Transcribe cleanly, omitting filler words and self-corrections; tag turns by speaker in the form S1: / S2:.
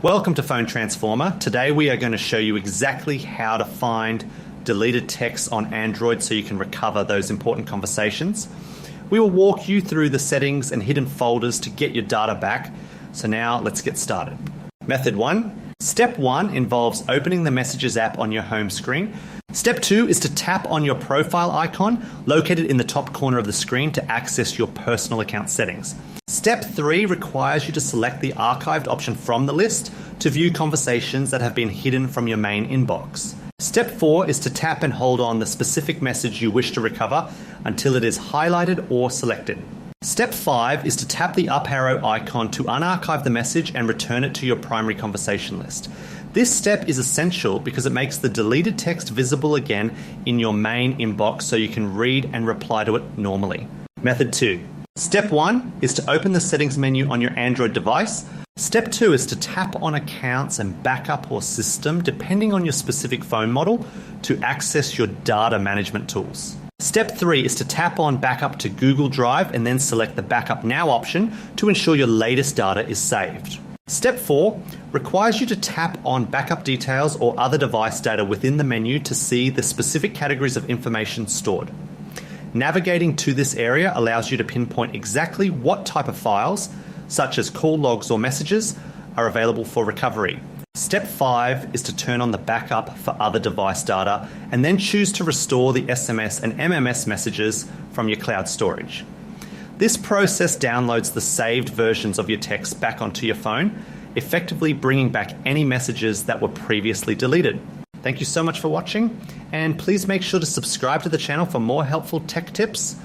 S1: Welcome to Phone Transformer. Today we are going to show you exactly how to find deleted text on Android so you can recover those important conversations. We will walk you through the settings and hidden folders to get your data back. So now let's get started. Method 1. Step 1 involves opening the Messages app on your home screen. Step 2 is to tap on your profile icon located in the top corner of the screen to access your personal account settings. Step 3 requires you to select the archived option from the list to view conversations that have been hidden from your main inbox. Step 4 is to tap and hold on the specific message you wish to recover until it is highlighted or selected. Step 5 is to tap the up arrow icon to unarchive the message and return it to your primary conversation list. This step is essential because it makes the deleted text visible again in your main inbox so you can read and reply to it normally. Method 2. Step 1 is to open the settings menu on your Android device. Step 2 is to tap on accounts and backup or system, depending on your specific phone model, to access your data management tools. Step 3 is to tap on backup to Google Drive and then select the Backup Now option to ensure your latest data is saved. Step 4 requires you to tap on backup details or other device data within the menu to see the specific categories of information stored. Navigating to this area allows you to pinpoint exactly what type of files, such as call logs or messages, are available for recovery. Step 5 is to turn on the backup for other device data and then choose to restore the SMS and MMS messages from your cloud storage. This process downloads the saved versions of your text back onto your phone, effectively bringing back any messages that were previously deleted. Thank you so much for watching, and please make sure to subscribe to the channel for more helpful tech tips.